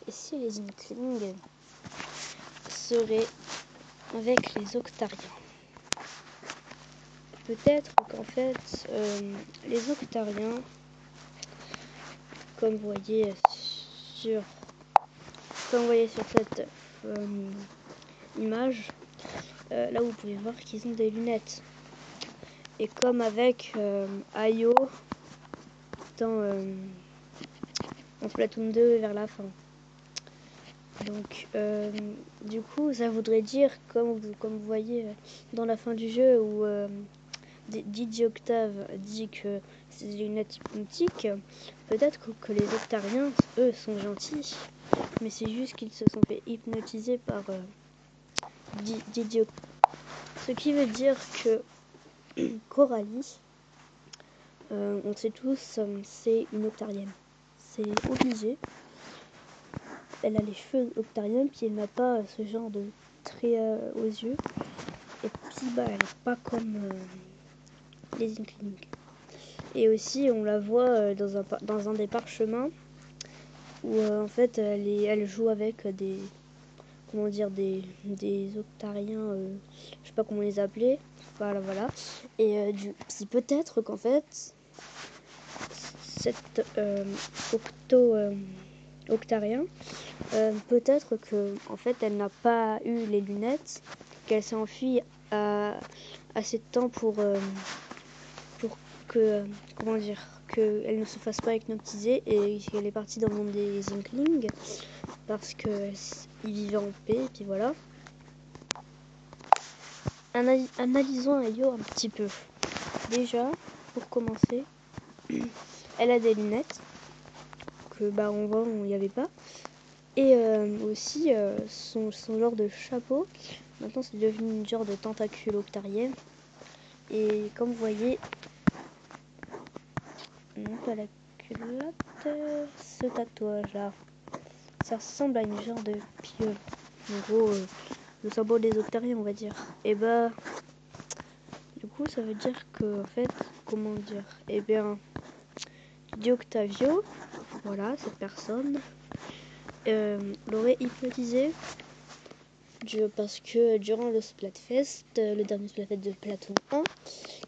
Et si les Inklings seraient avec les Octariens? Peut-être qu'en fait, les Octariens, comme vous voyez sur cette image, là vous pouvez voir qu'ils ont des lunettes. Et comme avec Ayo dans Splatoon 2 vers la fin. Donc du coup ça voudrait dire, comme vous voyez dans la fin du jeu où DJ Octave dit que c'est des lunettes hypnotiques, peut-être que les Octariens, eux, sont gentils, mais c'est juste qu'ils se sont fait hypnotiser par DJ Octave. Ce qui veut dire que Coralie, on sait tous, c'est une Octarienne. C'est obligé. Elle a les cheveux octariens, puis elle n'a pas ce genre de trait aux yeux. Et puis elle n'est pas comme les Inklings. Et aussi on la voit dans un des parchemins où en fait elle joue avec des Octariens, je sais pas comment les appeler. Voilà. Et puis peut-être qu'en fait cette Octarien, peut-être que en fait elle n'a pas eu les lunettes, qu'elle s'est enfuie assez de temps pour que qu'elle ne se fasse pas hypnotiser et qu'elle est partie dans le monde des Inklings parce que ils vivaient en paix et puis voilà. Analysons Ayo un petit peu. Déjà, pour commencer, elle a des lunettes que on voit il n'y avait pas. Et aussi son genre de chapeau, maintenant c'est devenu une genre de tentacule octarienne. Et comme vous voyez, non pas la culotte, ce tatouage là, ça ressemble à une genre de pieuvre. En gros, le symbole des Octariens on va dire. Et du coup ça veut dire que en fait, comment dire, Di Octavio, voilà cette personne, l'aurait hypnotisé parce que durant le Splatfest, le dernier Splatfest de Splatoon 1,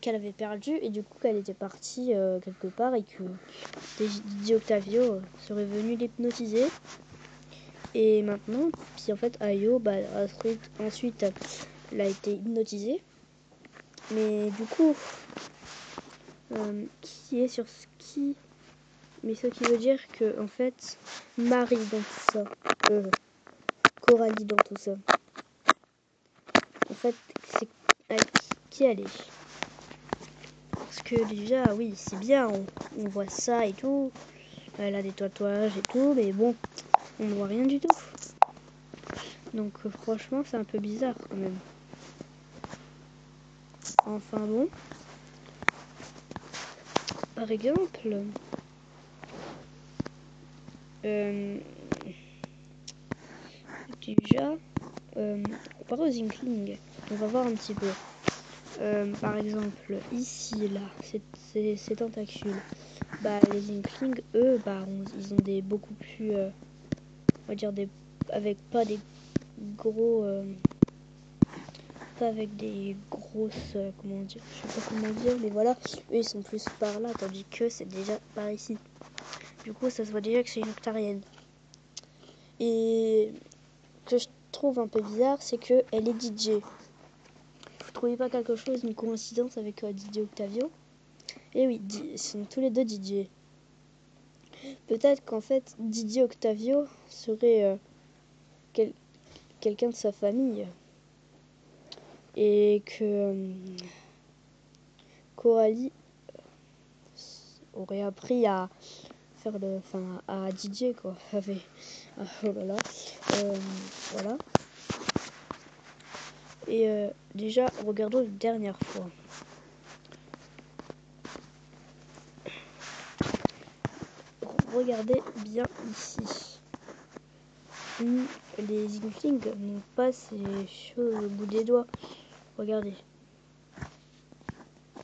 qu'elle avait perdu et du coup qu'elle était partie quelque part et que Di Octavio serait venu l'hypnotiser. Et maintenant, puis en fait Ayo, ensuite elle a été hypnotisée. Mais du coup, qui est sur qui? Mais ce qui veut dire que en fait, Marie dans tout ça, Coralie dans tout ça. En fait, c'est qui elle est. Parce que déjà, oui, c'est bien, on voit ça et tout. Elle a des tatouages et tout, mais bon, on ne voit rien du tout. Donc franchement, c'est un peu bizarre quand même. Enfin bon. Par exemple, déjà, comparé aux Inklings, on va voir un petit peu. Par exemple, ici, là, ces tentacules. Les Inklings, eux, ils ont des beaucoup plus, on va dire avec pas des gros, pas avec des grosses, comment dire, je sais pas comment dire, mais voilà, eux ils sont plus par là, tandis que c'est déjà par ici. Du coup, ça se voit déjà que c'est une octarienne. Et ce que je trouve un peu bizarre, c'est que elle est DJ. Vous trouvez pas quelque chose, une coïncidence avec DJ Octavio? Et oui, ils sont tous les deux DJ. Peut-être qu'en fait, DJ Octavio serait quelqu'un de sa famille. Et que Coralie aurait appris à faire à DJ quoi. Oh là là. Voilà. Et déjà, regardons une dernière fois. Regardez bien ici. Les Inklings n'ont pas ces choses au bout des doigts. Regardez.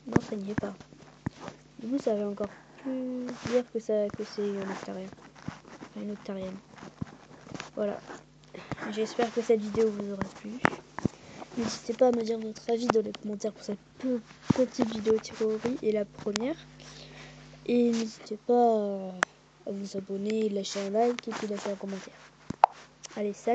Non, ça n'y est pas. Du coup, ça va encore plus dire que c'est un octarien. Une octarienne. Voilà. J'espère que cette vidéo vous aura plu. N'hésitez pas à me dire votre avis dans les commentaires pour cette petite vidéo théorie et la première. Et n'hésitez pas à vous abonner, lâcher un like et puis lâcher un commentaire. Allez, salut!